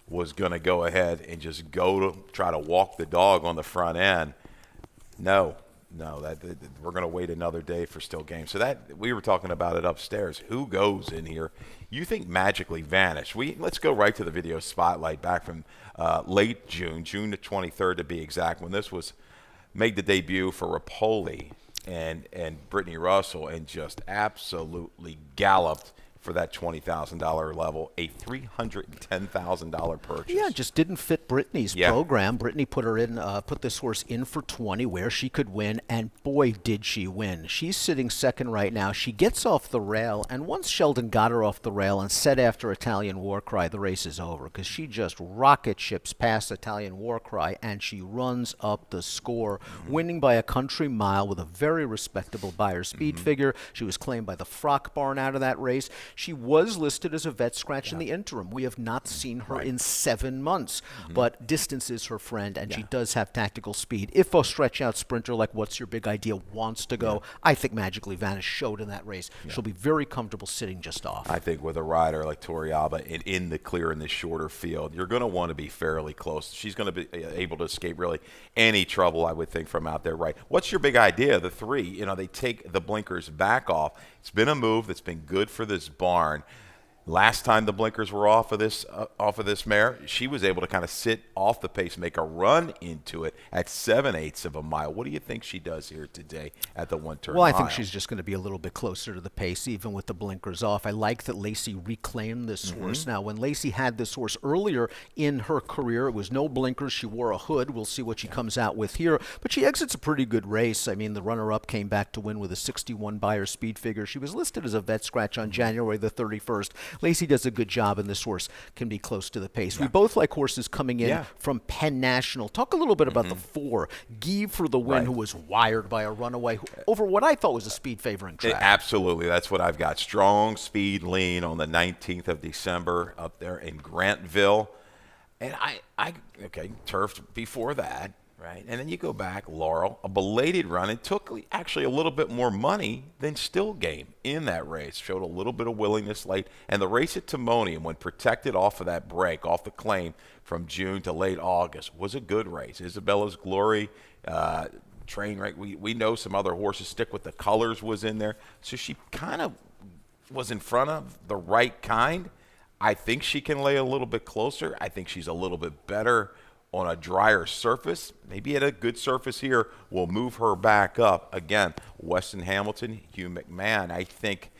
was going to go ahead and just go to try to walk the dog on the front end. No, we're going to wait another day for still game. So that we were talking about it upstairs. Who goes in here? You think magically vanish? Let's go right to the video spotlight back from late June the 23rd to be exact, when this was made the debut for Rapoli and Brittany Russell, and just absolutely galloped for that $20,000 level, a $310,000 purchase. Yeah, just didn't fit Brittany's program. Brittany put this horse in for 20 where she could win, and boy, did she win. She's sitting second right now. She gets off the rail, and once Sheldon got her off the rail and said after Italian War Cry, the race is over, because she just rocket ships past Italian War Cry, and she runs up the score, winning by a country mile with a very respectable buyer speed figure. She was claimed by the Frock Barn out of that race. She was listed as a vet scratch in the interim. We have not seen her in 7 months, but distance is her friend, and she does have tactical speed. If a stretch-out sprinter like What's Your Big Idea wants to go, I think Magically Vanish showed in that race. She'll be very comfortable sitting just off. I think with a rider like Torrealba in the clear in the shorter field, you're going to want to be fairly close. She's going to be able to escape really any trouble, I would think, from out there. Right. What's Your Big Idea? The three, they take the blinkers back off. It's been a move that's been good for this barn. Last time the blinkers were off of this mare, she was able to kind of sit off the pace, make a run into it at 7/8 of a mile. What do you think she does here today at the one-turn mile? I think she's just going to be a little bit closer to the pace, even with the blinkers off. I like that Lacey reclaimed this horse. Now, when Lacey had this horse earlier in her career, it was no blinkers. She wore a hood. We'll see what she comes out with here. But she exits a pretty good race. I mean, the runner-up came back to win with a 61 buyer speed figure. She was listed as a vet scratch on January the 31st. Lacey does a good job, and this horse can be close to the pace. We both like horses coming in from Penn National. Talk a little bit about the 4. Give for the win, who was wired by a runaway over what I thought was a speed favoring track. Absolutely. That's what I've got. Strong speed lean on the 19th of December up there in Grantville. And I turfed before that. Right, and then you go back, Laurel, a belated run, and took actually a little bit more money than Still Game in that race. Showed a little bit of willingness late. And the race at Timonium, when protected off of that break, off the claim from June to late August, was a good race. Isabella's Glory, train right. We know some other horses. Stick with the Colors was in there. So she kind of was in front of the right kind. I think she can lay a little bit closer. I think she's a little bit better on a drier surface. Maybe at a good surface here will move her back up. Again, Weston Hamilton, Hugh McMahon, I think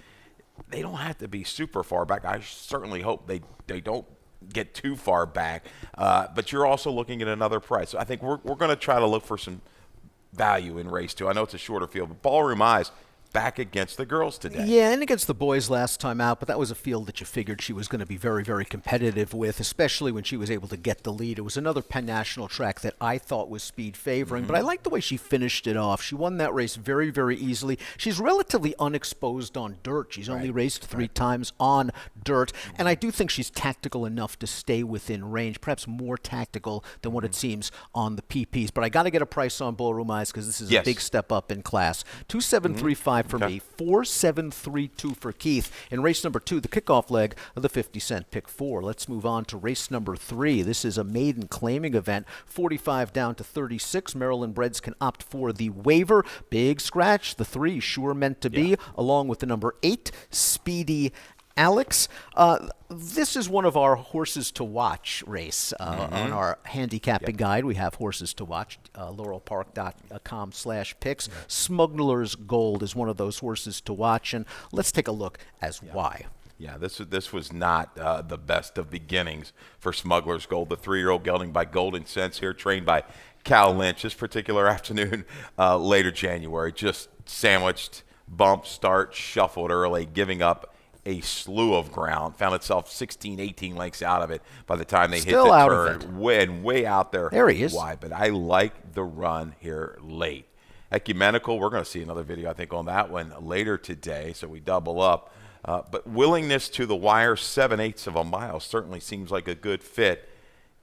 they don't have to be super far back. I certainly hope they don't get too far back. But you're also looking at another price. So I think we're going to try to look for some value in race 2. I know it's a shorter field, but Ballroom Eyes back against the girls today. Yeah, and against the boys last time out, but that was a field that you figured she was going to be very, very competitive with, especially when she was able to get the lead. It was another Penn National track that I thought was speed favoring, but I like the way she finished it off. She won that race very, very easily. She's relatively unexposed on dirt. She's only raced 3 times on dirt, and I do think she's tactical enough to stay within range, perhaps more tactical than what it seems on the PPs. But I got to get a price on Ballroom Eyes because this is a big step up in class. 2735 for me, 4732 for Keith. In race number 2, the kickoff leg of the 50-cent pick 4. Let's move on to race number 3. This is a maiden claiming event, 45 down to 36. Maryland breds can opt for the waiver. Big scratch, the 3, Sure Meant to Be, along with the number 8, Speedy Alex. This is one of our horses to watch race. On our handicapping guide, we have horses to watch, laurelpark.com/picks. Smuggler's Gold is one of those horses to watch, and let's take a look as why. Yeah, this was not the best of beginnings for Smuggler's Gold. The 3-year-old gelding by Golden Sense here, trained by Cal Lynch this particular afternoon, later January, just sandwiched, bumped, start, shuffled early, giving up a slew of ground, found itself 16, 18 lengths out of it by the time they hit the turn. Way out there. There he is. Wide, but I like the run here late. Ecumenical, we're going to see another video, I think, on that one later today, so we double up. But willingness to the wire, 7/8 of a mile, certainly seems like a good fit.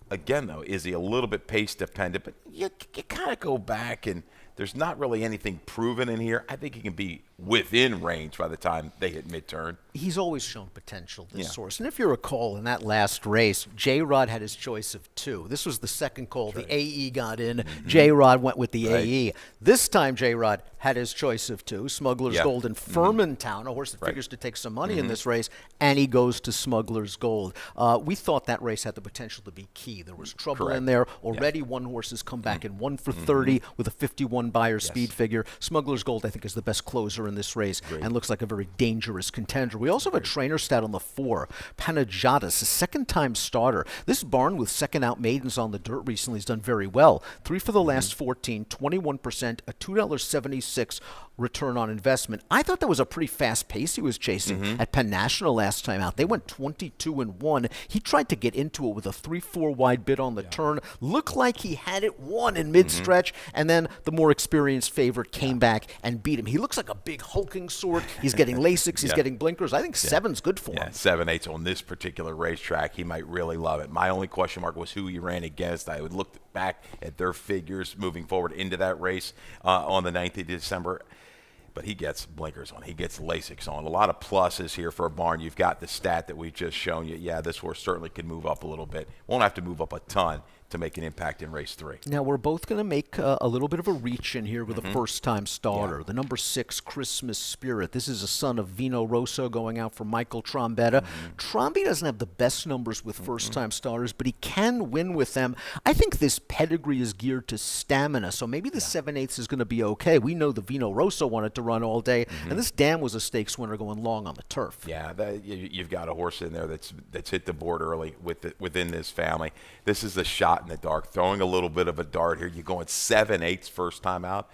Again, though, is he a little bit pace dependent? But you kind of go back and There's not really anything proven in here. I think he can be within range by the time they hit mid-turn. He's always shown potential, this horse. And if you recall, in that last race, J-Rod had his choice of 2. This was the second call. The AE got in. J-Rod went with the AE. This time, J-Rod had his choice of 2. Smuggler's Gold and Furmantown, a horse that figures to take some money in this race, and he goes to Smuggler's Gold. We thought that race had the potential to be key. There was trouble in there. Already one horse has come back in 1 for 30 with a 51 buyer speed figure. Smuggler's Gold, I think, is the best closer in this race and looks like a very dangerous contender. We also have a trainer stat on the 4, Panagiatis, a second-time starter. This barn with second-out maidens on the dirt recently has done very well. 3 for the last 14, 21%, a $2.76 return on investment. I thought that was a pretty fast pace he was chasing at Penn National last time out. They went 22-1. He tried to get into it with a 3-4 wide bid on the turn. Looked like he had it won in mid-stretch, and then the more experienced favorite came back and beat him. He looks like a big hulking sort. He's getting Lasix. He's getting blinkers. I think 7's good for him. 7/8 on this particular racetrack. He might really love it. My only question mark was who he ran against. I would look back at their figures moving forward into that race on the 9th of December. But he gets blinkers on. He gets Lasix on. A lot of pluses here for a barn. You've got the stat that we've just shown you. Yeah, this horse certainly can move up a little bit. Won't have to move up a ton to make an impact in race 3. Now, we're both going to make a little bit of a reach in here with a first-time starter. The number 6, Christmas Spirit. This is a son of Vino Rosso going out for Michael Trombetta. Trombi doesn't have the best numbers with first-time starters, but he can win with them. I think this pedigree is geared to stamina, so maybe the 7/8 is going to be okay. We know the Vino Rosso wanted to run all day, and this Dam was a stakes winner going long on the turf. Yeah, you've got a horse in there that's hit the board early within this family. This is a shot in the dark, throwing a little bit of a dart here. You're going 7/8 first time out,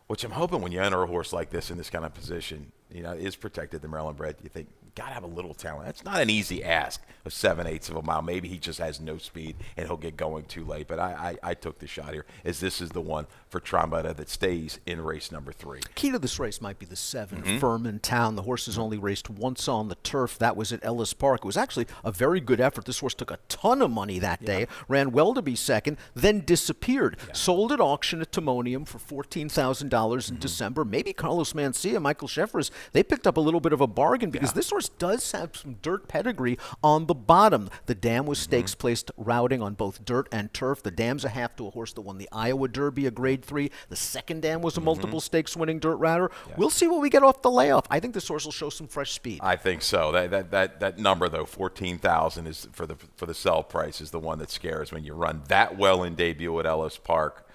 which I'm hoping when you enter a horse like this in this kind of position, is protected, the Maryland bred, you think, got to have a little talent. That's not an easy ask of 7/8 of a mile. Maybe he just has no speed and he'll get going too late. But I took the shot here, as this is the one for Trombetta that stays in race number 3. Key to this race might be the 7, Furmantown. The horse has only raced once on the turf. That was at Ellis Park. It was actually a very good effort. This horse took a ton of money that day, ran well to be second, then disappeared. Sold at auction at Timonium for $14,000 in December. Maybe Carlos Mancia, Michael Sheffers, they picked up a little bit of a bargain because this horse does have some dirt pedigree on the bottom. The Dam was stakes placed routing on both dirt and turf. The Dam's a half to a horse that won the Iowa Derby, a grade 3. The second Dam was a multiple stakes winning dirt router. We'll see what we get off the layoff. I think this horse will show some fresh speed. I think so. That number though, 14,000 is for the sell price, is the one that scares when you run that well in debut at Ellis Park.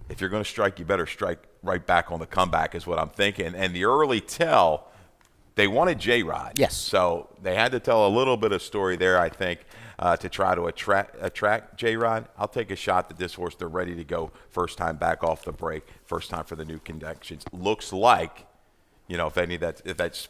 If you're going to strike, you better strike right back on the comeback, is what I'm thinking. And the early tell, they wanted J-Rod. Yes. So they had to tell a little bit of story there, I think, to try to attract J-Rod. I'll take a shot that this horse, they're ready to go first time back off the break, first time for the new connections. Looks like, if that's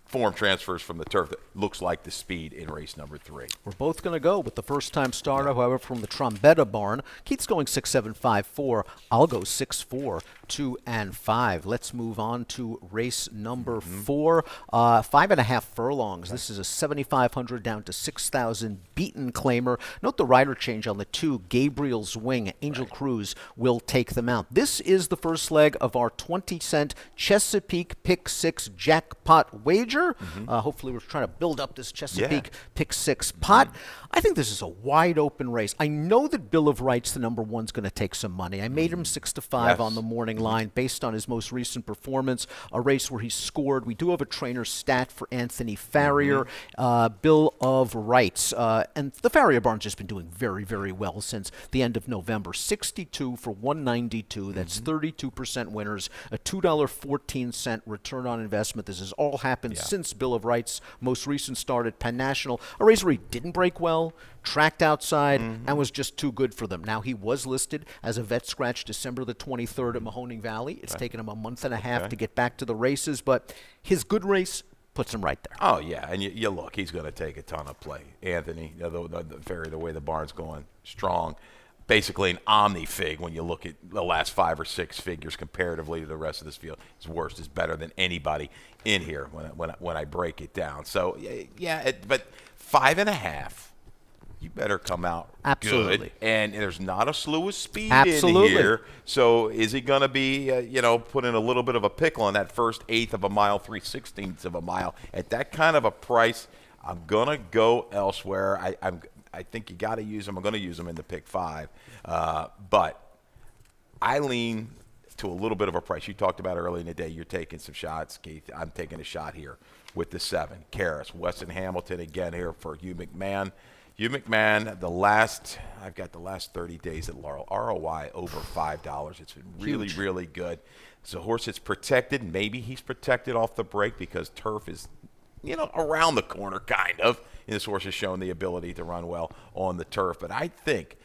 form transfers from the turf, that looks like the speed in race number 3. We're both going to go with the first-time starter, however, from the Trombetta barn. Keith's going 6-7, 5-4. I'll go 6-4, 2 and 5. Let's move on to race number 4. 5.5 furlongs. This is a 7,500 down to 6,000 beaten claimer. Note the rider change on the 2. Gabriel's Wing. Angel Cruz will take them out. This is the first leg of our 20-cent Chesapeake Pick 6 jackpot wager. Hopefully we're trying to build up this Chesapeake Pick 6 pot. I think this is a wide open race. I know that Bill of Rights, the number 1, is going to take some money. I made him 6-5 on the morning line based on his most recent performance, a race where he scored. We do have a trainer stat for Anthony Farrier, Bill of Rights. And the Farrier barn's just been doing very, very well since the end of November. 62 for 192. That's 32% winners, a $2.14 return on investment. This has all happened since Bill of Rights' most recent start at Penn National, a race where he didn't break well, tracked outside, and was just too good for them. Now, he was listed as a vet scratch December the 23rd at Mahoning Valley. It's taken him a month and a half to get back to the races, but his good race puts him right there. Oh, yeah, and you look, he's going to take a ton of play. Anthony, the way the barn's going, strong. Basically an omni-fig when you look at the last 5 or 6 figures comparatively to the rest of this field. His worst is better than anybody in here when I break it down. So, but 5.5, you better come out Absolutely. good. And there's not a slew of speed Absolutely. in here. So is he going to be, put in a little bit of a pickle on that first eighth of a mile, 3/16 of a mile? At that kind of a price, I'm going to go elsewhere. I think you got to use him. I'm going to use him in the pick 5. But I lean to a little bit of a price. You talked about early in the day. You're taking some shots, Keith. I'm taking a shot here with the 7. Karras, Weston Hamilton again here for Hugh McMahon. Hugh McMahon, I've got the last 30 days at Laurel. ROI over $5. It's been really, Huge. really good. It's a horse that's protected. Maybe he's protected off the break because turf is, around the corner, kind of. And this horse has shown the ability to run well on the turf. But I think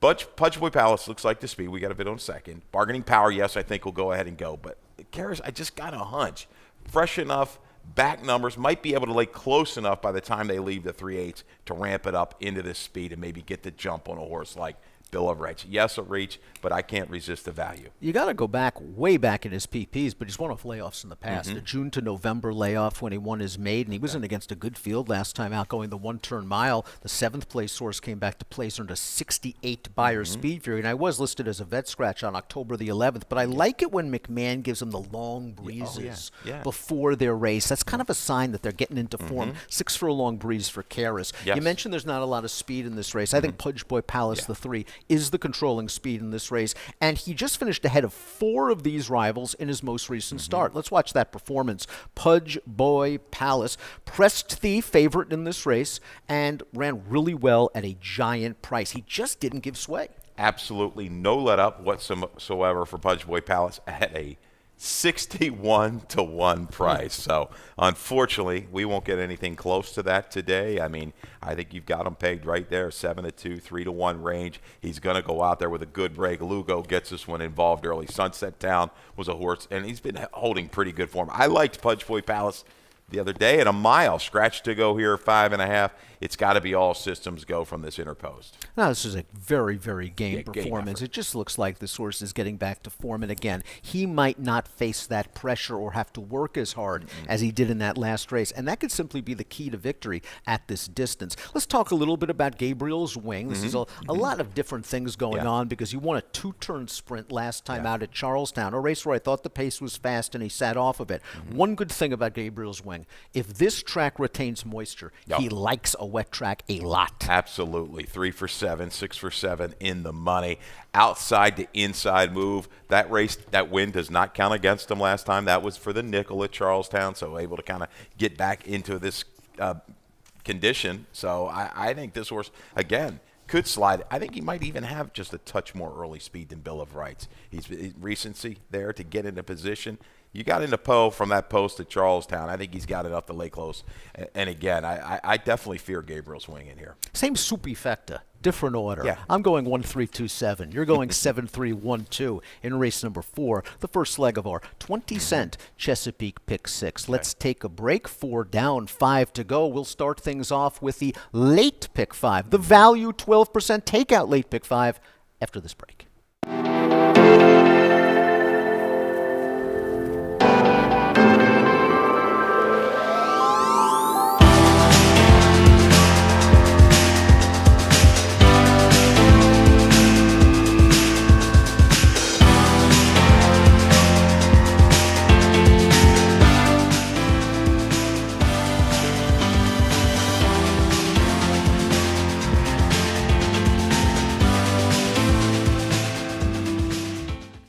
Pudge Boy Palace looks like the speed. We got a bit on second. Bargaining power, yes, I think we'll go ahead and go. But Karras, I just got a hunch. Fresh enough, back numbers, might be able to lay close enough by the time they leave the 3/8 to ramp it up into this speed and maybe get the jump on a horse like Bill of Rights. Yes, a reach, but I can't resist the value. You got to go back, way back in his PPs, but he's won off layoffs in the past. The June to November layoff when he won his maiden. He was in against a good field last time out going the 1-turn mile. The 7th place horse came back to place, earned a 68 Beyer speed fury. And I was listed as a vet scratch on October the 11th, but I like it when McMahon gives him the long breezes before their race. That's kind of a sign that they're getting into form. 6 for a long breeze for Karras. Yes. You mentioned there's not a lot of speed in this race. I think Pudge Boy Palace, the 3, is the controlling speed in this race, and he just finished ahead of 4 of these rivals in his most recent start. Let's watch that performance. Pudge Boy Palace pressed the favorite in this race and ran really well at a giant price. He just didn't give sway. Absolutely no let up whatsoever for Pudge Boy Palace at a 61-1 price. So, unfortunately, we won't get anything close to that today. I mean, I think you've got him pegged right there, 7-2, 3-1 range. He's going to go out there with a good break. Lugo gets this one involved early. Sunset Town was a horse, and he's been holding pretty good form. I liked Pudge Boy Palace the other day at a mile. Scratch to go here, 5.5. It's got to be all systems go from this interpost. Now, this is a very, very game Game performance. effort. It just looks like this horse is getting back to form. And again, he might not face that pressure or have to work as hard as he did in that last race. And that could simply be the key to victory at this distance. Let's talk a little bit about Gabriel's Wing. This is a lot of different things going on because he won a 2-turn sprint last time out at Charlestown, a race where I thought the pace was fast and he sat off of it. One good thing about Gabriel's Wing, if this track retains moisture, he likes a wet track a lot. Absolutely. 3 for 7, 6 for 7 in the money. Outside to inside move. That race, that win does not count against him last time. That was for the nickel at Charlestown, so able to kind of get back into this condition. So I think this horse, again, could slide. I think he might even have just a touch more early speed than Bill of Rights. He's recency there to get into position. You got into Poe from that post at Charlestown. I think he's got enough to lay close. And again, I definitely fear Gabriel's Wing in here. Same superfecta, different order. Yeah. I'm going 1-3-2-7. You're going 7-3-1-2 in race number 4, the first leg of our 20-cent Chesapeake Pick 6. Let's take a break. 4 down, 5 to go. We'll start things off with the late Pick 5, the value 12% takeout late Pick 5 after this break.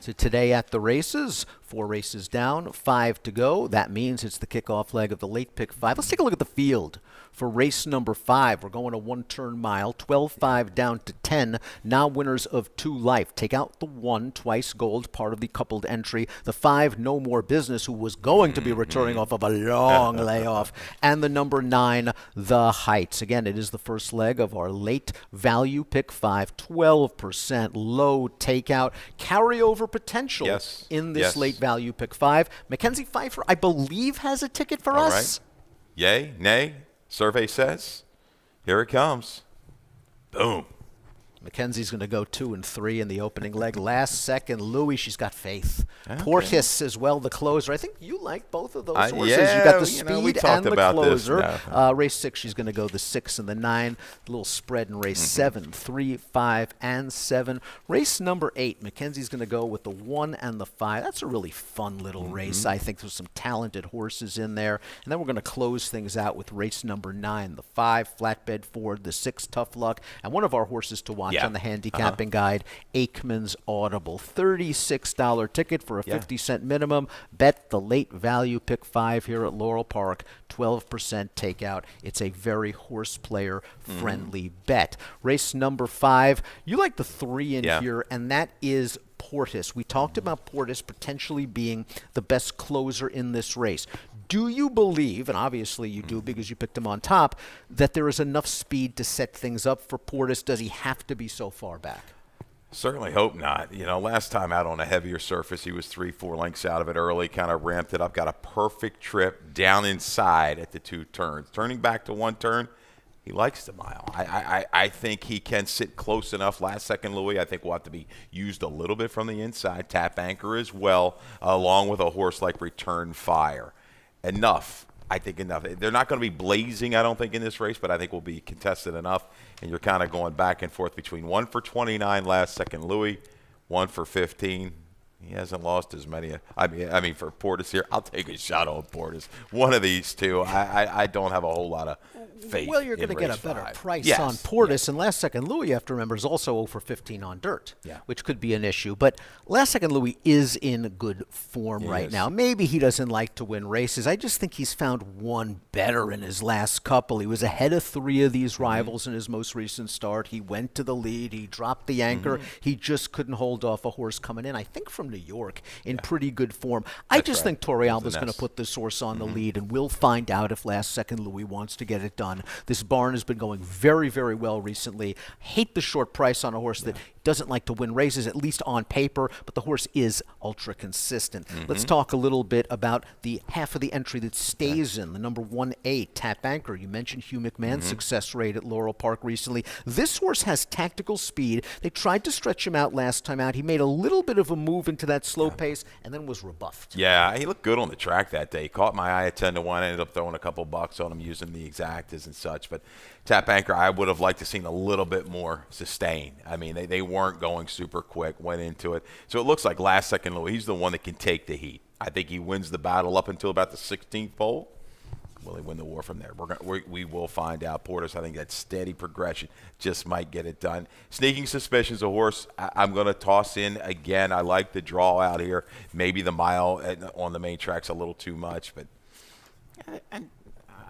So today at the races, 4 races down, 5 to go. That means it's the kickoff leg of the late Pick 5. Let's take a look at the field for race number 5. We're going a 1-turn mile, 12-5 down to 10. Now winners of 2 life. Take out the 1, twice gold, part of the coupled entry. The 5, no more business, who was going to be returning off of a long layoff. And the number 9, the Heights. Again, it is the first leg of our late value Pick 5, 12% low takeout. Carryover potential in this late value Pick 5. Mackenzie Pfeiffer, I believe, has a ticket for All us. right. Yay, nay, survey says. Here it comes. Boom. Mackenzie's going to go 2 and 3 in the opening leg. Last second, Louis, she's got faith. Okay. Portis as well, the closer. I think you like both of those horses. Yeah, you got the speed and the closer. No. Race 6, she's going to go the 6 and the 9. A little spread in race 7, 3, 5, and 7. Race number 8, Mackenzie's going to go with the 1 and the 5. That's a really fun little race. I think there's some talented horses in there. And then we're going to close things out with race number 9, the 5, Flatbed Ford, the 6, Tough Luck, and one of our horses to watch on the handicapping guide, Aikman's Audible. $36 ticket for a 50-cent minimum. Bet the late value pick 5 here at Laurel Park, 12% takeout. It's a very horse player friendly bet. Race number 5, you like the 3 in here, and that is Portis. We talked about Portis potentially being the best closer in this race. Do you believe, and obviously you do because you picked him on top, that there is enough speed to set things up for Portis? Does he have to be so far back? Certainly hope not. You know, last time out on a heavier surface, he was 3-4 lengths out of it early, kind of ramped it up, got a perfect trip down inside at the 2 turns. Turning back to 1 turn, he likes the mile. I think he can sit close enough. Last second, Louis, I think will have to be used a little bit from the inside. Tap anchor as well, along with a horse like Return Fire. Enough. I think enough. They're not going to be blazing, I don't think, in this race, but I think will be contested enough. And you're kind of going back and forth between 1 for 29 last second, Louis, 1 for 15. He hasn't lost as many. I mean, for Portis here, I'll take a shot on Portis. One of these two. I don't have a whole lot of faith. Well, you're going to get a better price on Portis. And last second Louis, you have to remember, is also 0 for 15 on dirt, which could be an issue. But last second Louis is in good form right now. Maybe he doesn't like to win races. I just think he's found one better in his last couple. He was ahead of 3 of these rivals in his most recent start. He went to the lead. He dropped the anchor. He just couldn't hold off a horse coming in, I think, from New York in pretty good form. I just think Torrealba's going to put this horse on the lead, and we'll find out if last second Louis wants to get it done. This barn has been going very, very well recently. Hate the short price on a horse that doesn't like to win races, at least on paper, but the horse is ultra consistent. Let's talk a little bit about the half of the entry that stays in, the number 1-8, Tap Anchor. You mentioned Hugh McMahon's success rate at Laurel Park recently. This horse has tactical speed. They tried to stretch him out last time out. He made a little bit of a move into that slow pace and then was rebuffed. Yeah, he looked good on the track that day. Caught my eye at 10-1. Ended up throwing a couple bucks on him using the exactas and such. But Tap Anchor, I would have liked to seen a little bit more sustain. I mean, they weren't going super quick, went into it. So it looks like last second Louis, he's the one that can take the heat. I think he wins the battle up until about the 16th pole. Will he win the war from there? We will find out. Portis, I think that steady progression just might get it done. Sneaking Suspicion's a horse I'm going to toss in again. I like the draw out here. Maybe the mile on the main track's a little too much, but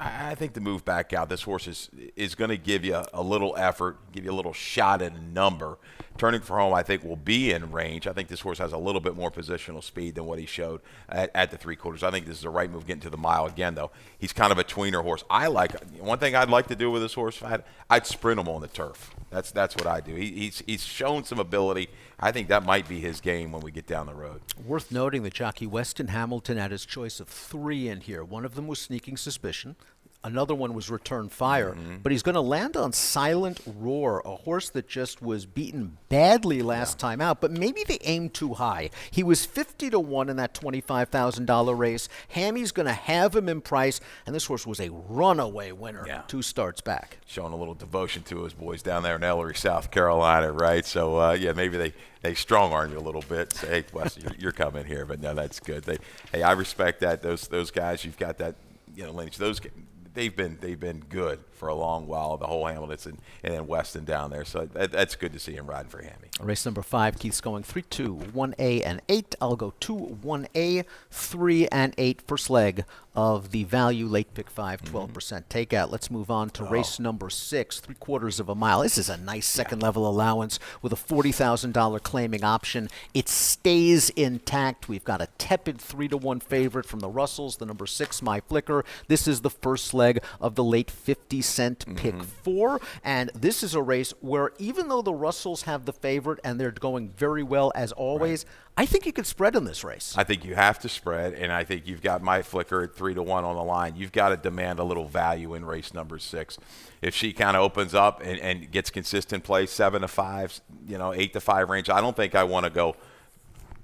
I think the move back out, this horse is going to give you a little effort, give you a little shot at a number. Turning for home, I think, will be in range. I think this horse has a little bit more positional speed than what he showed at the 3/4. I think this is the right move getting to the mile again, though. He's kind of a tweener horse. One thing I'd like to do with this horse, I'd sprint him on the turf. That's what I do. He's shown some ability. I think that might be his game when we get down the road. Worth noting that jockey Weston Hamilton had his choice of 3 in here. One of them was Sneaking Suspicion. Another one was Return Fire, but he's going to land on Silent Roar, a horse that just was beaten badly last time out, but maybe they aimed too high. He was 50-1 in that $25,000 race. Hammy's going to have him in price, and this horse was a runaway winner 2 starts back. Showing a little devotion to his boys down there in Ellery, South Carolina, right? So, maybe they strong-arm you a little bit. Say, hey, Wes, you're coming here, but no, that's good. I respect that. Those guys, you've got that, Lynch, those guys. They've been good for a long while, the whole Hamilton and then Weston down there. So that's good to see him riding for Hammy. Race number 5, Keith's going 3, 2, 1A, and 8. I'll go 2, 1A, 3, and 8. First leg of the value late pick 5, 12% takeout. Let's move on to race number 6, 3/4 of a mile. This is a nice second level allowance with a $40,000 claiming option. It stays intact. We've got a tepid 3-1 favorite from the Russells, the number 6, My Flicker. This is the first leg of the late 50-cent pick 4, and this is a race where even though the Russells have the favorite and they're going very well as always, I think you could spread in this race. I think you have to spread, and I think you've got My Flicker at 3-1 on the line. You've got to demand a little value in race number 6. If she kind of opens up and gets consistent play, 7-5, 8-5 range, I don't think I want to go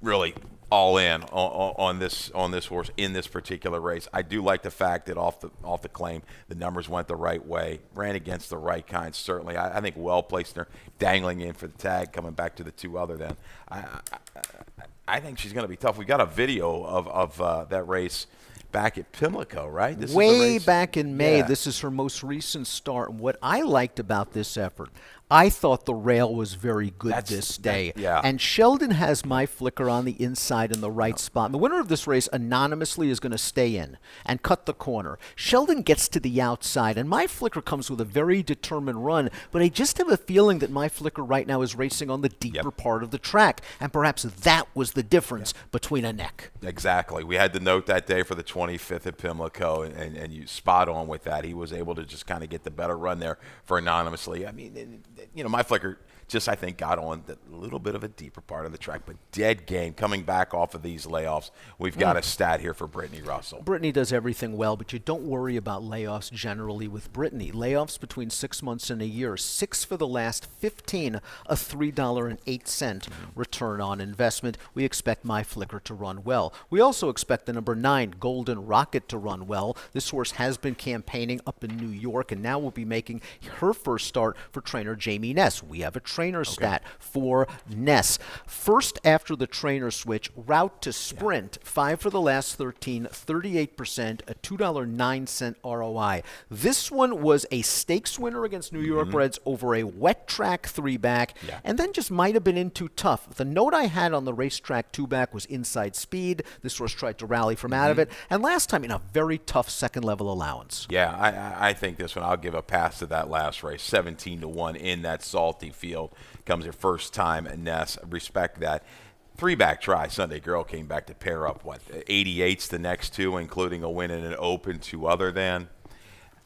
really all in on this horse in this particular race. I do like the fact that off the claim, the numbers went the right way, ran against the right kind. Certainly, I think well placed there, dangling in for the tag, coming back to the 2 other than. I think she's going to be tough. We got a video of that race back at Pimlico, right? This Way is back in May. Yeah. This is her most recent start. And what I liked about this effort, I thought the rail was very good this day. Yeah. And Sheldon has my flicker on the inside in the right spot. And the winner of this race anonymously is going to stay in and cut the corner. Sheldon gets to the outside, and my flicker comes with a very determined run. But I just have a feeling that my flicker right now is racing on the deeper part of the track. And perhaps that was the difference between a neck. Exactly. We had the note that day for the 25th at Pimlico, and you spot on with that. He was able to just kind of get the better run there for anonymously. I mean, my flicker just, I think, got on the little bit of a deeper part of the track, but dead game coming back off of these layoffs. We've got a stat here for Brittany Russell. Brittany does everything well, but you don't worry about layoffs generally with Brittany. Layoffs between 6 months and a year, 6 for the last 15, a $3.08 return on investment. We expect my flicker to run well. We also expect the number 9, Golden Rocket, to run well. This horse has been campaigning up in New York, and now will be making her first start for trainer Jamie Ness. We have a trainer stat for Ness. First after the trainer switch, route to sprint, 5 for the last 13, 38%, a $2.09 ROI. This one was a stakes winner against New York Reds over a wet track 3-back, and then just might have been in too tough. The note I had on the racetrack 2-back was inside speed. This horse tried to rally from out of it, and last time in a very tough second level allowance. Yeah, I think this one, I'll give a pass to that last race, 17-1 in that salty field. Comes her first time, Ness. Respect that. 3-back try. Sunday Girl came back to pair up, 88s the next 2, including a win in an open 2 other than.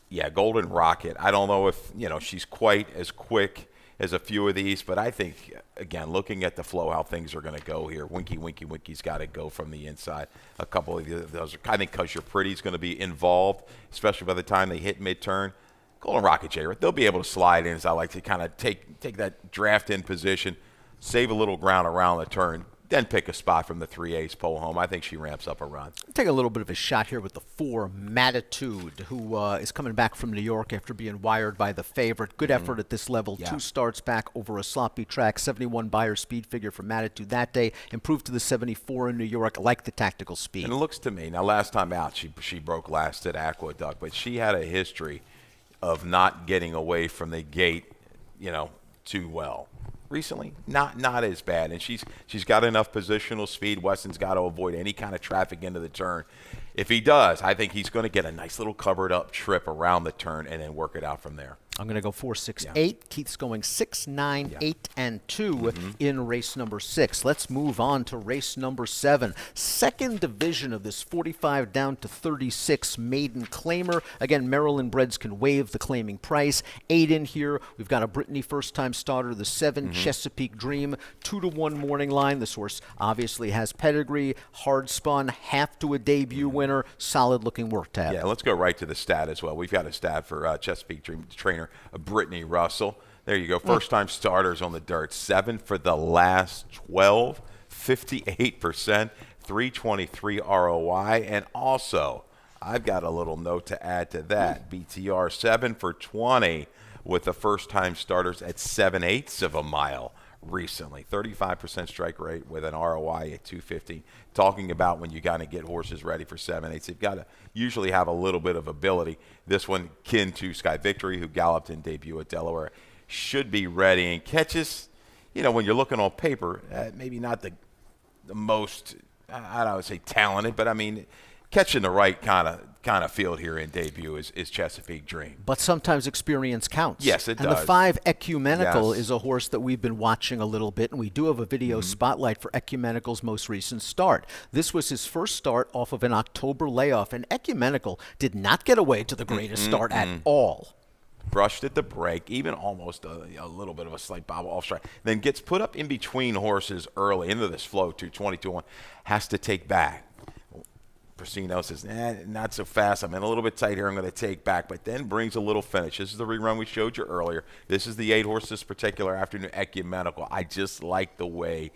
Yeah, Golden Rocket. I don't know if, she's quite as quick as a few of these, but I think, again, looking at the flow, how things are going to go here, Winky's got to go from the inside. A couple of those, I think, because You're Pretty is going to be involved, especially by the time they hit mid-turn. Golden Rocket, Jay, they'll be able to slide in, as I like to kind of take that draft in position, save a little ground around the turn, then pick a spot from the 3/8 pole home. I think she ramps up a run. Take a little bit of a shot here with the 4, Matitude, who is coming back from New York after being wired by the favorite. Good effort at this level. 2 starts back over a sloppy track. 71 buyer speed figure for Matitude that day. Improved to the 74 in New York. I like the tactical speed. And it looks to me, now last time out, she broke last at Aqueduct, but she had a history of not getting away from the gate, too well. Recently, not as bad, and she's got enough positional speed. Weston's got to avoid any kind of traffic into the turn. If he does, I think he's going to get a nice little covered up trip around the turn and then work it out from there. I'm going to go 4, 6, 8. Keith's going 6, 9, 8, and 2 in race number 6. Let's move on to race number 7. Second division of this 45 down to 36 maiden claimer. Again, Maryland breds can waive the claiming price. 8 in here. We've got a Brittany first-time starter, the 7 Chesapeake Dream, 2-1 morning line. This horse obviously has pedigree, hard spun, half to a debut winner, solid-looking work tab. Yeah, let's go right to the stat as well. We've got a stat for Chesapeake Dream trainer Brittany Russell. There you go. First-time starters on the dirt. 7 for the last 12, 58%, 323 ROI. And also, I've got a little note to add to that. BTR 7 for 20 with the first-time starters at 7/8 of a mile recently. 35% strike rate with an ROI at 250. Talking about when you got to get horses ready for 7/8, you've got to usually have a little bit of ability. This one, kin to Sky Victory, who galloped in debut at Delaware, should be ready and catches. When you're looking on paper, maybe not the most, I don't say talented, but I mean, catching the right kind of field here in debut is Chesapeake Dream. But sometimes experience counts. Yes, it does. And the 5 Ecumenical is a horse that we've been watching a little bit, and we do have a video spotlight for Ecumenical's most recent start. This was his first start off of an October layoff, and Ecumenical did not get away to the greatest start at all. Brushed at the break, even almost a little bit of a slight bobble off strike. Then gets put up in between horses early into this flow to 22-1. Has to take back. Prasino says, not so fast. I'm in a little bit tight here. I'm going to take back, but then brings a little finish. This is the rerun we showed you earlier. This is the 8-horse this particular afternoon, Ecumenical. I just like the way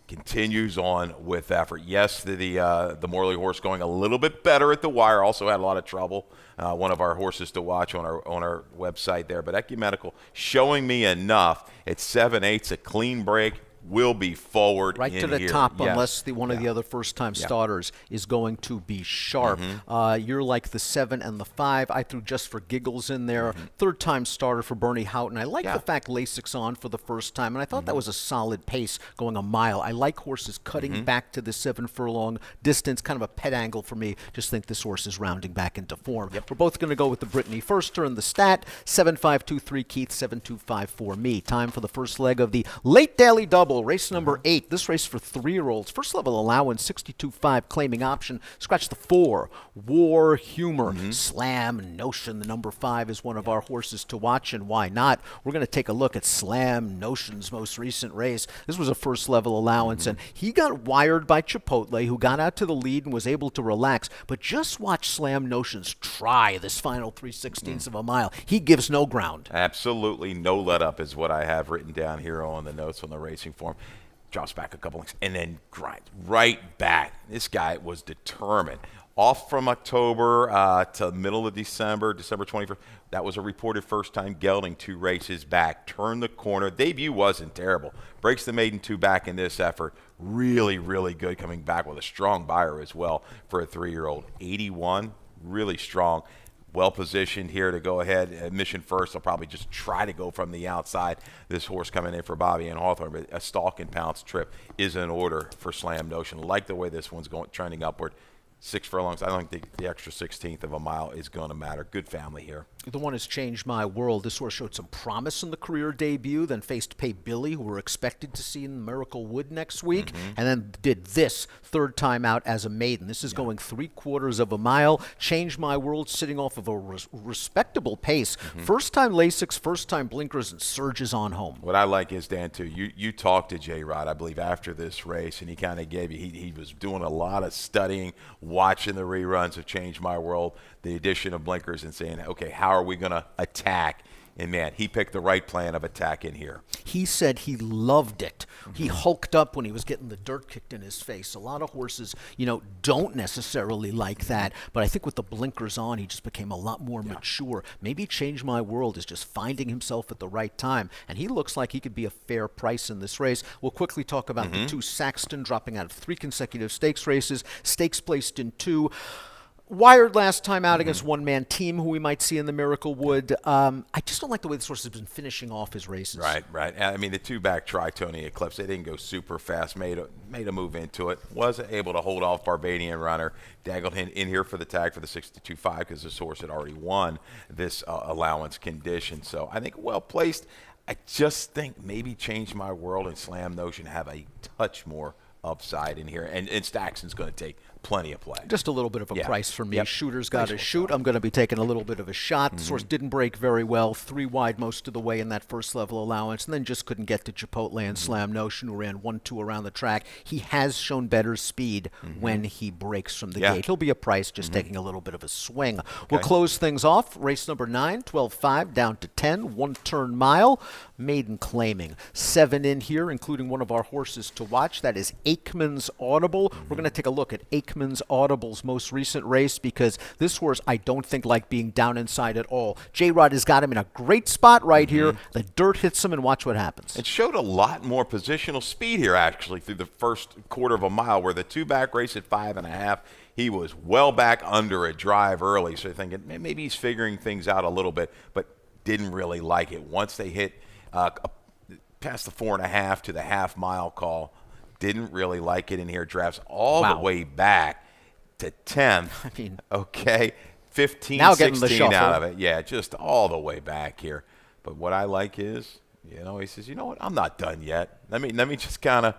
continues on with effort. Yes, the Morley horse going a little bit better at the wire. Also had a lot of trouble. One of our horses to watch on our website there. But Ecumenical showing me enough at 7/8, a clean break. Will be forward right in to the here. top, Yes. unless one of the other first-time starters is going to be sharp. You're like the 7 and the 5. I threw Just for Giggles in there. Third-time starter for Bernie Houghton. I like the fact Lasix on for the first time, and I thought that was a solid pace going a mile. I like horses cutting back to the 7-furlong distance, kind of a pet angle for me. Just think this horse is rounding back into form. We're both going to go with the Brittany Firster and the stat, 7-5-2-3 Keith, 7-2-5-4 me. Time for the first leg of the late daily double. Race number 8. This race for 3-year-olds. First level allowance, 62.5 claiming option. Scratch the 4. War Humor. Slam Notion. The number 5 is one of our horses to watch, and why not? We're going to take a look at Slam Notion's most recent race. This was a first level allowance, and he got wired by Chipotle, who got out to the lead and was able to relax. But just watch Slam Notion's try this final 3/16 of a mile. He gives no ground. Absolutely no let up is what I have written down here on the notes on the racing form. Drops back a couple links and then grinds right back. This guy was determined. Off from October to middle of December 21st. That was a reported first time gelding, 2 races back. Turned the corner. Debut wasn't terrible. Breaks the maiden 2 back in this effort. Really, really good coming back with a strong buyer as well for a 3-year-old. 81, really strong. Well positioned here to go ahead. Admission first. I'll probably just try to go from the outside. This horse coming in for Bobby and Hawthorne, but a stalk and pounce trip is in order for Slam Notion. Like the way this one's going, trending upward. 6 furlongs. I don't think the extra 16th of a mile is going to matter. Good family here. The one has changed my world. This horse showed some promise in the career debut, then faced Pay Billy, who we're expected to see in Miracle Wood next week, and then did this third time out as a maiden. This is going 3/4 of a mile. Changed my world, sitting off of a respectable pace. First time Lasix, first time blinkers, and surges on home. What I like is, Dan, too, you talked to J-Rod, I believe, after this race, and he kind of gave you, he was doing a lot of studying, watching the reruns of Change My World, the addition of blinkers, and saying, okay, how are we going to attack? And, man, he picked the right plan of attack in here. He said he loved it. He hulked up when he was getting the dirt kicked in his face. A lot of horses, don't necessarily like that. But I think with the blinkers on, he just became a lot more mature. Maybe Change My World is just finding himself at the right time. And he looks like he could be a fair price in this race. We'll quickly talk about the 2 Saxton dropping out of 3 consecutive stakes races. Stakes placed in 2. Wired last time out against one-man team who we might see in the Miracle Wood. I just don't like the way this horse has been finishing off his races. Right. I mean, the 2-back Tri-Tony Eclipse, they didn't go super fast, made a move into it. Wasn't able to hold off Barbadian Runner. Dangled him in here for the tag for the 62.5 because this horse had already won this allowance condition. So I think well placed. I just think maybe Change My World and Slam Notion have a touch more upside in here. And Staxton's going to take plenty of play. Just a little bit of a price for me. Yep. Shooter's got to shoot. I'm going to be taking a little bit of a shot. The horse didn't break very well. 3 wide most of the way in that first level allowance, and then just couldn't get to Chipotle and Slam Notion, who ran 1-2 around the track. He has shown better speed when he breaks from the gate. He'll be a price, just taking a little bit of a swing. We'll close things off. Race number 9, 12.5 down to 10, 1-turn mile. Maiden claiming 7 in here, including one of our horses to watch. That is Aikman's Audible. We're going to take a look at Aikman's Audible's most recent race because this horse I don't think liked being down inside at all. J-Rod has got him in a great spot right here. The dirt hits him, and watch what happens. It showed a lot more positional speed here, actually, through the first 1/4 of a mile, where the 2-back race at 5.5, he was well back under a drive early. So you're thinking maybe he's figuring things out a little bit, but didn't really like it. Once they hit past the 4.5 to the half-mile call, didn't really like it in here. Drafts all the way back to 10th. I mean, okay, 15, now 16 out of it. Yeah, just all the way back here. But what I like is, he says, you know what, I'm not done yet. Let me just kind of,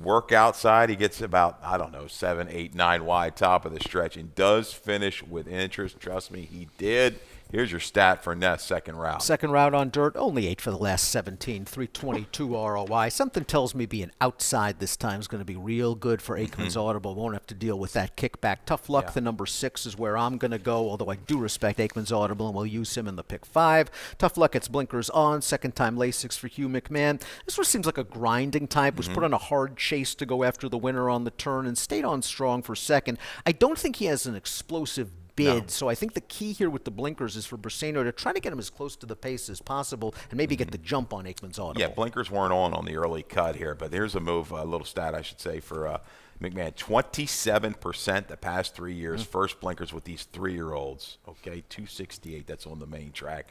work outside. He gets about, 7, 8, 9 wide top of the stretch and does finish with interest. Trust me, he did. Here's your stat for Ness, second route. Second round on dirt, only 8 for the last 17, 322 ROI. Something tells me being outside this time is going to be real good for Aikman's Audible. Won't have to deal with that kickback. Tough luck, Yeah. the number 6 is where I'm going to go, although I do respect Aikman's Audible and will use him in the pick 5. Tough luck, it's blinkers on. Second time Lasix for Hugh McMahon. This one seems like a grinding type. Was put on a hard chase to go after the winner on the turn and stayed on strong for second. I don't think he has an explosive bid. No. So I think the key here with the blinkers is for Braseno to try to get him as close to the pace as possible and maybe get the jump on Aikman's Audible. Yeah, blinkers weren't on the early cut here, but here's a move, a little stat I should say for McMahon. 27% the past 3 years, first blinkers with these 3-year-olds. Okay, 268, that's on the main track.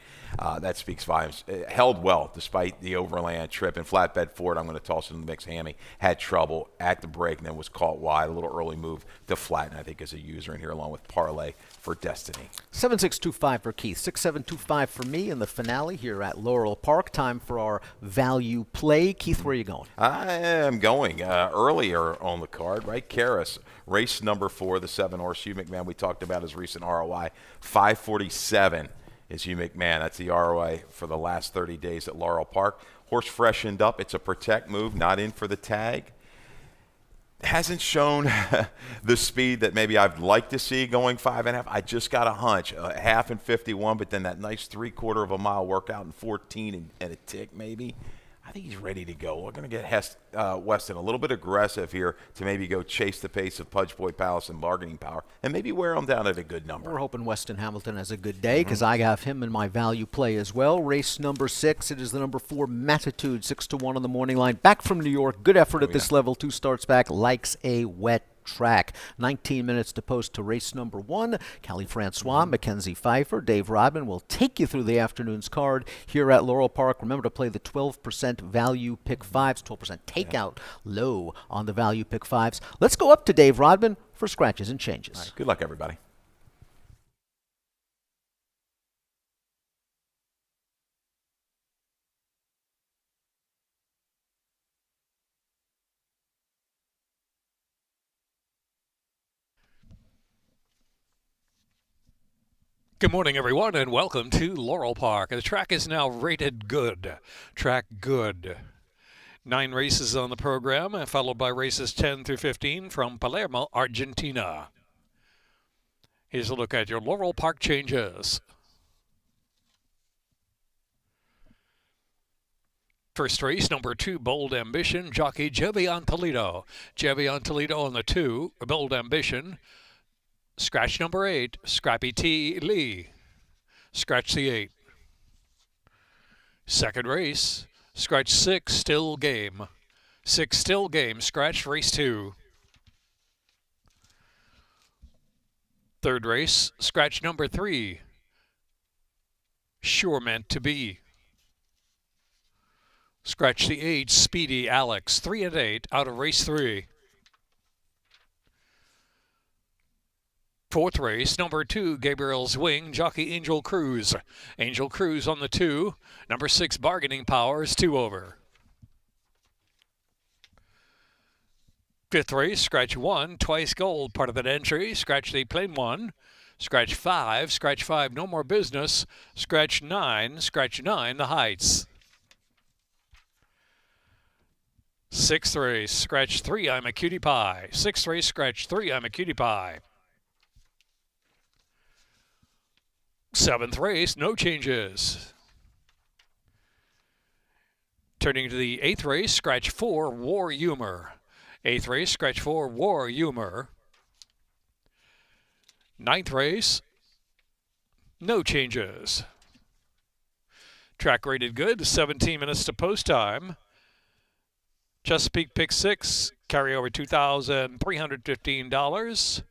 That speaks volumes. It held well despite the overland trip. And flatbed Ford, I'm going to toss it in the mix. Hammy had trouble at the break and then was caught wide. A little early move to flatten, I think, as a user in here, along with Parlay for Destiny. 7625 for Keith, 6725 for me in the finale here at Laurel Park. Time for our value play. Keith, where are you going? I am going earlier on the card, right? Karis, race number 4, the 7-horse Hugh McMahon. We talked about his recent ROI. 547 is Hugh McMahon. That's the ROI for the last 30 days at Laurel Park. Horse freshened up. It's a protect move, not in for the tag. Hasn't shown the speed that maybe I'd like to see going 5.5. I just got a hunch, a half in 51, but then that nice 3/4 of a mile workout in 14 and a tick maybe. I think he's ready to go. We're going to get Weston a little bit aggressive here to maybe go chase the pace of Pudge Boy Palace and bargaining power and maybe wear him down at a good number. We're hoping Weston Hamilton has a good day because I have him in my value play as well. Race number 6, it is the number 4 Matitude, 6-1 on the morning line. Back from New York, good effort at this level, 2 starts back, likes a wet track. 19 minutes to post to race number 1. Callie Francois, Mackenzie Pfeiffer, Dave Rodman will take you through the afternoon's card here at Laurel Park. Remember to play the 12% value pick 5s, 12% takeout low on the value pick 5s. Let's go up to Dave Rodman for scratches and changes. All right, good luck, everybody. Good morning, everyone, and welcome to Laurel Park. The track is now rated good. Track good. 9 races on the program, followed by races 10 through 15 from Palermo, Argentina. Here's a look at your Laurel Park changes. First race, number 2, Bold Ambition, jockey Jevion Toledo. Jevion Toledo on the 2, Bold Ambition. Scratch number 8, Scrappy T. Lee. Scratch the 8. Second race, scratch 6, Still Game. 6, Still Game, scratch race 2. Third race, scratch number 3, Sure Meant to Be. Scratch the 8, Speedy Alex. 3 and 8 out of race 3. Fourth race, number 2, Gabriel's Wing, jockey Angel Cruz. Angel Cruz on the 2. Number 6, Bargaining Powers, 2 over. Fifth race, scratch 1, Twice Gold, part of that entry. Scratch the plain 1. Scratch 5, no more business. Scratch 9, the Heights. Sixth race, scratch 3, I'm a Cutie Pie. Sixth race, scratch 3, I'm a Cutie Pie. Seventh race, no changes. Turning to the 8th race, scratch 4, War Humor. 8th race, scratch 4, War Humor. 9th race, no changes. Track rated good, 17 minutes to post time. Chesapeake pick 6, carry over $2,315.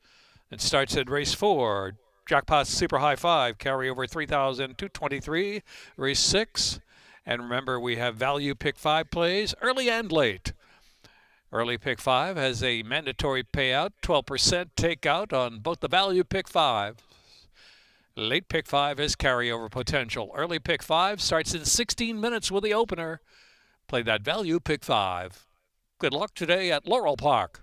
It starts at race 4. Jackpot Super High 5, carry over $3,223, race 6. And remember, we have value pick 5 plays, early and late. Early pick 5 has a mandatory payout, 12% takeout on both the value pick 5. Late pick 5 has carryover potential. Early pick 5 starts in 16 minutes with the opener. Play that value pick 5. Good luck today at Laurel Park.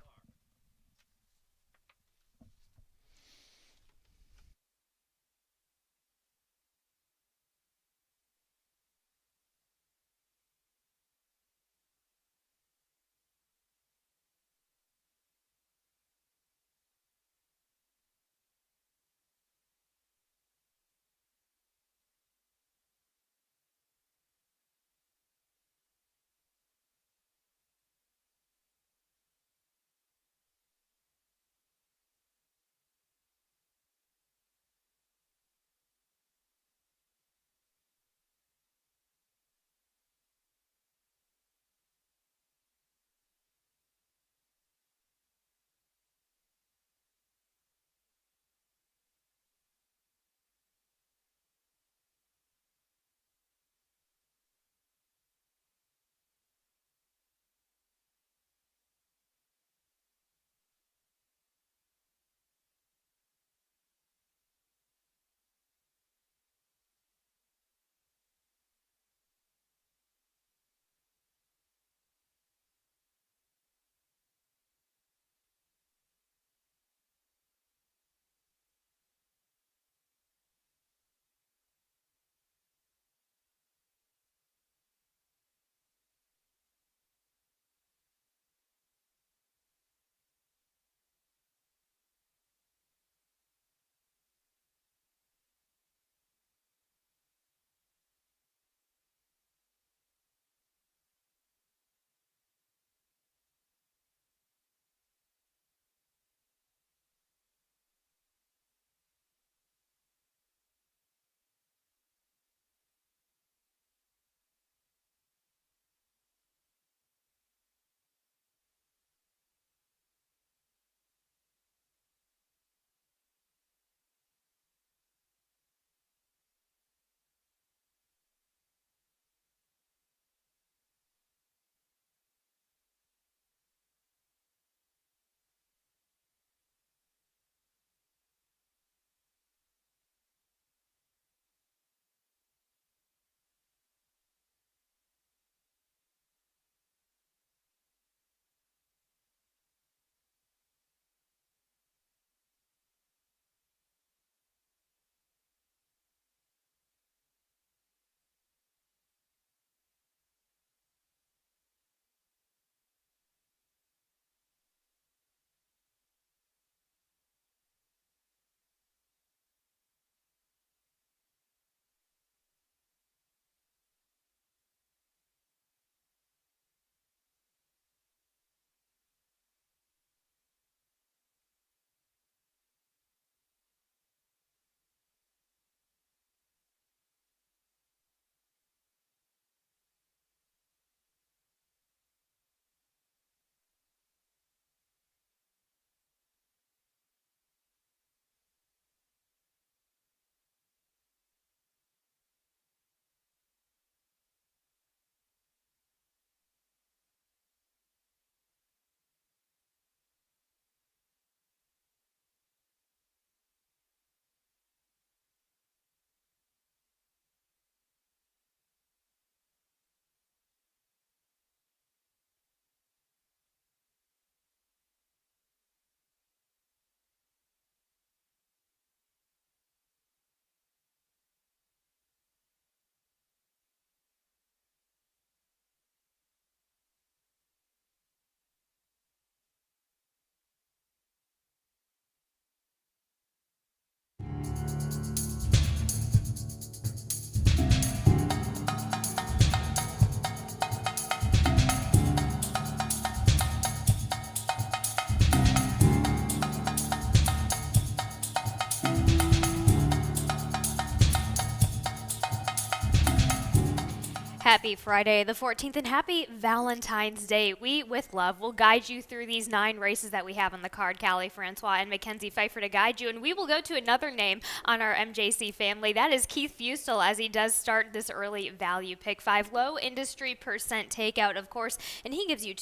Happy Friday the 14th and happy Valentine's Day. We, with love, will guide you through these 9 races that we have on the card. Callie Francois and Mackenzie Pfeiffer to guide you. And we will go to another name on our MJC family. That is Keith Fustel as he does start this early value pick 5. Low industry percent takeout, of course. And he gives you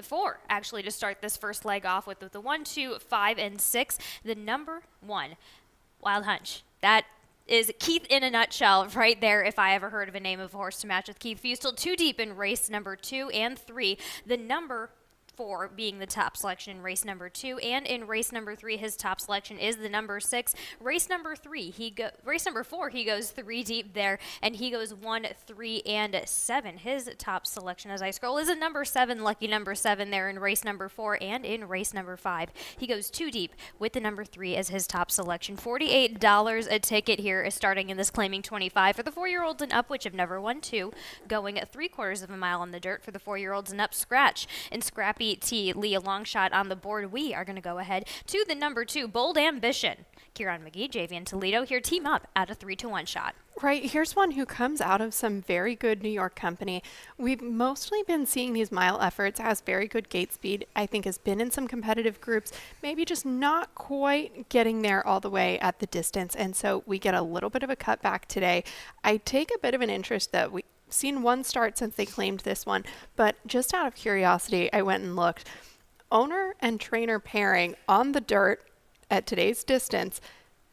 4 actually to start this first leg off with the 1, 2, 5, and 6. The number 1, Wild Hunch. That is Keith in a nutshell right there if I ever heard of a name of a horse to match with Keith Fustel. 2 deep in race number 2 and 3. The number 4 being the top selection in race number 2, and in race number 3 his top selection is the number 6. Race number 4 he goes 3 deep there, and he goes 1, 3, and 7. His top selection as I scroll is a number 7, lucky number 7 there in race number 4, and in race number 5 he goes 2 deep with the number 3 as his top selection. $48 a ticket here is starting in this claiming 25 for the 4-year-olds and up, which have never won 2, going at 3/4 of a mile on the dirt for the 4-year-olds and up. Scratch and Scrappy T. Lee, a long shot on the board. We are going to go ahead to the number 2, Bold Ambition. Kieran McGee, Javian Toledo here team up at a 3-1 shot. Right, here's one who comes out of some very good New York company. We've mostly been seeing these mile efforts, has very good gate speed, I think has been in some competitive groups, maybe just not quite getting there all the way at the distance, and so we get a little bit of a cutback today. I take a bit of an interest that we've seen one start since they claimed this one, but just out of curiosity, I went and looked. Owner and trainer pairing on the dirt at today's distance,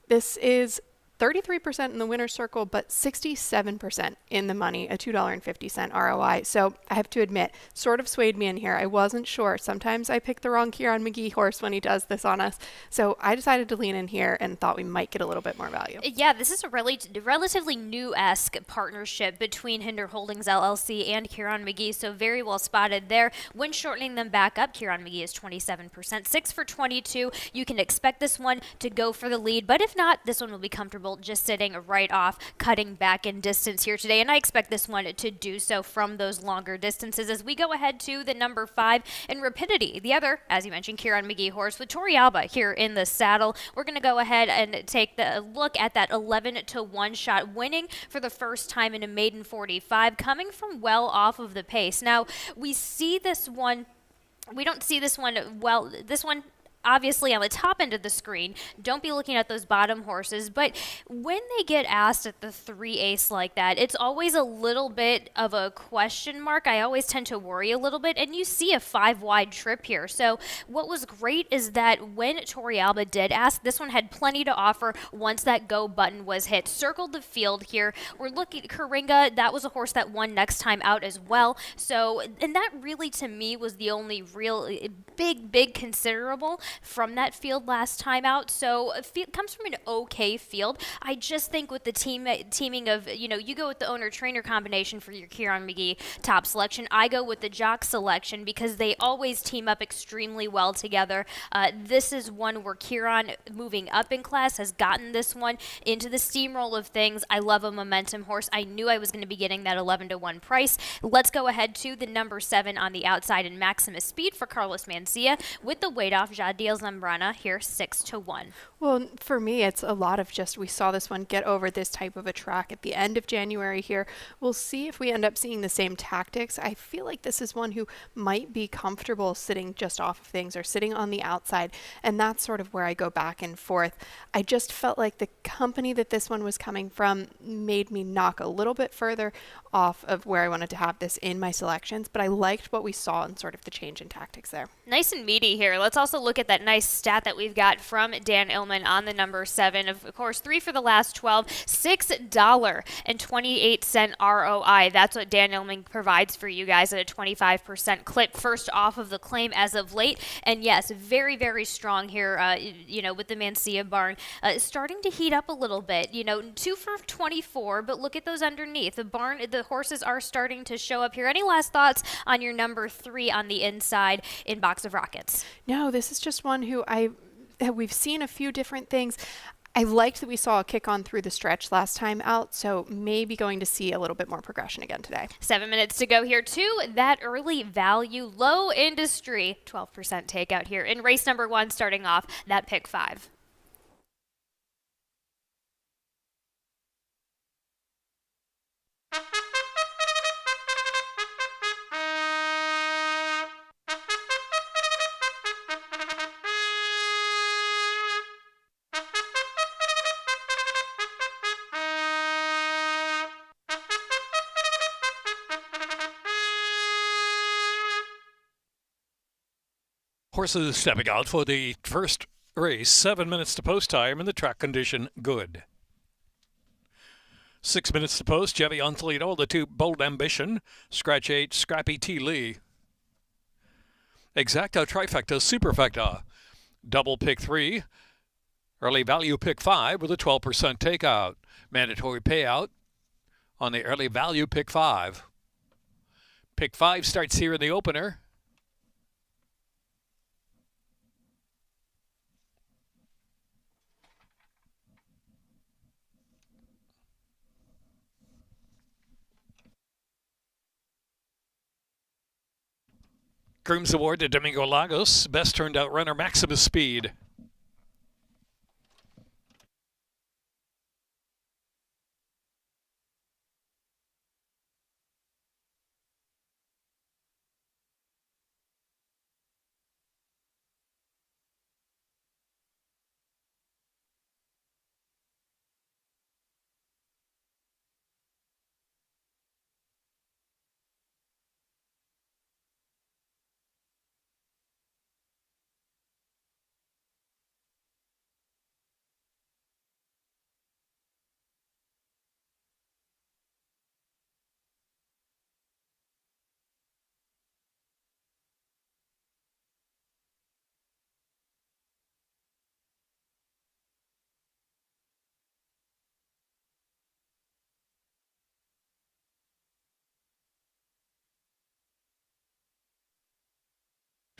this is 33% in the winner's circle, but 67% in the money, a $2.50 ROI. So I have to admit, sort of swayed me in here. I wasn't sure. Sometimes I pick the wrong Kieran McGee horse when he does this on us. So I decided to lean in here and thought we might get a little bit more value. Yeah, this is a relatively new-esque partnership between Hinder Holdings LLC and Kieran McGee, so very well spotted there. When shortening them back up, Kieran McGee is 27%, 6 for 22. You can expect this one to go for the lead, but if not, this one will be comfortable just sitting right off, cutting back in distance here today, and I expect this one to do so from those longer distances as we go ahead to the number 5 in Rapidity. The other, as you mentioned, Kieran McGee horse with Tori Alba here in the saddle. We're going to go ahead and take the look at that 11-1 shot, winning for the first time in a maiden 45, coming from well off of the pace. Now, we don't see this one well. This one obviously on the top end of the screen, don't be looking at those bottom horses, but when they get asked at the 3 ace like that, it's always a little bit of a question mark. I always tend to worry a little bit, and you see a 5 wide trip here. So what was great is that when Tori Alba did ask, this one had plenty to offer once that go button was hit. Circled the field here. We're looking at Coringa. That was a horse that won next time out as well. So, and that really to me was the only real big considerable from that field last time out. So it comes from an okay field. I just think with the teaming of, you go with the owner-trainer combination for your Kieran McGee top selection. I go with the jock selection because they always team up extremely well together. This is one where Kieran, moving up in class, has gotten this one into the steamroll of things. I love a momentum horse. I knew I was going to be getting that 11-1 price. Let's go ahead to the number 7 on the outside in Maximus Speed for Carlos Mancia with the weight off Jadiel Zambrana here 6-1. Well, for me, it's a lot of just we saw this one get over this type of a track at the end of January here. We'll see if we end up seeing the same tactics. I feel like this is one who might be comfortable sitting just off of things or sitting on the outside, and that's sort of where I go back and forth. I just felt like the company that this one was coming from made me knock a little bit further off of where I wanted to have this in my selections, but I liked what we saw in sort of the change in tactics there. Nice and meaty here. Let's also look at that nice stat that we've got from Dan Illman on the number 7. Of course, 3 for the last 12, $6.28 ROI. That's what Dan Illman provides for you guys at a 25% clip first off of the claim as of late. And yes, very strong here, with the Mancia barn starting to heat up a little bit. 2 for 24, but look at those underneath. The horses are starting to show up here. Any last thoughts on your number 3 on the inside in Box of Rockets? No, this is just one who we've seen a few different things. I liked that we saw a kick on through the stretch last time out, so maybe going to see a little bit more progression again today. 7 minutes to go here to that early value, low industry, 12% takeout here in race number 1, starting off that pick 5. Horses stepping out for the first race. 7 minutes to post time and the track condition good. 6 minutes to post. Chevy on Toledo. The 2 Bold Ambition. Scratch 8. Scrappy T. Lee. Exacta, Trifecta, Superfecta. Double pick 3. Early value pick 5 with a 12% takeout. Mandatory payout on the early value pick 5. Pick 5 starts here in the opener. Grooms Award to Domingo Lagos. Best turned out runner, Maximus Speed.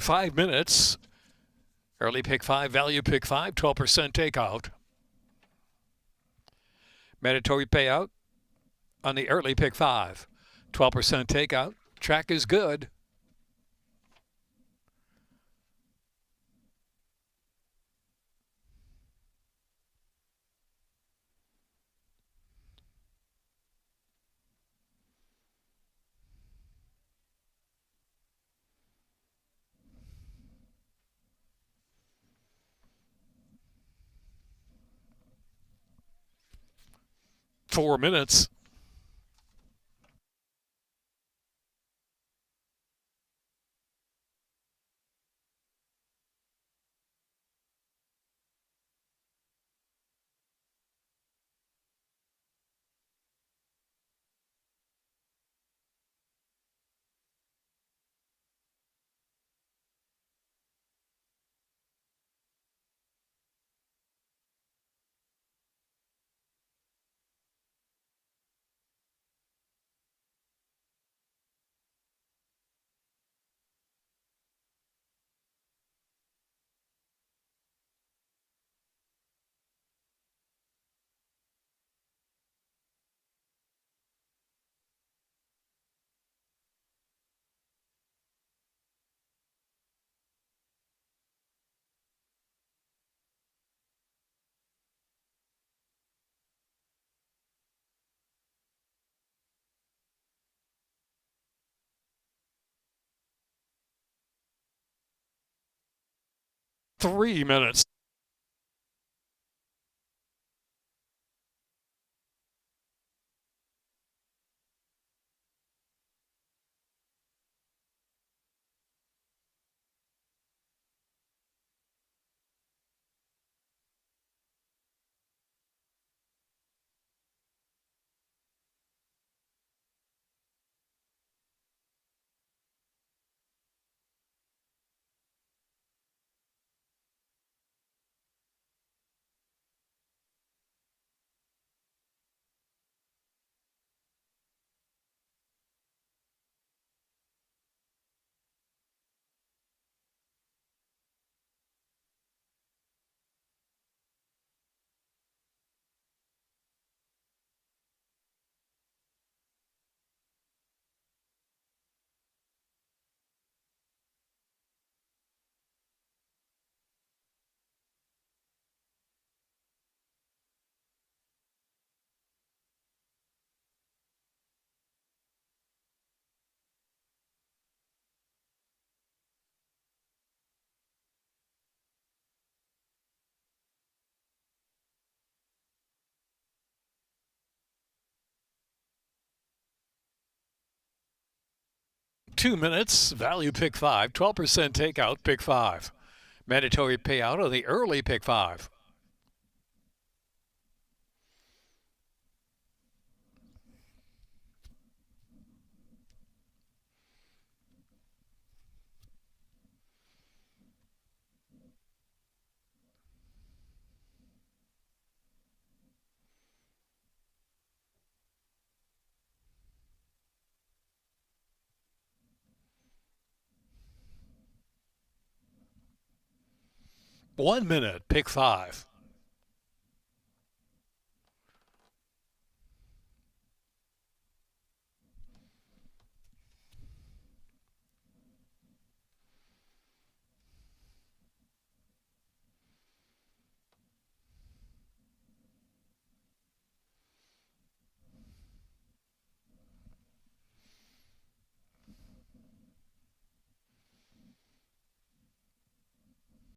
Five minutes. Early pick 5, value pick 5, 12% takeout. Mandatory payout on the early pick 5, 12% takeout. Track is good. Four minutes. Three minutes. 2 minutes, value pick 5, 12% takeout, pick 5. Mandatory payout on the early pick 5. One minute, pick 5.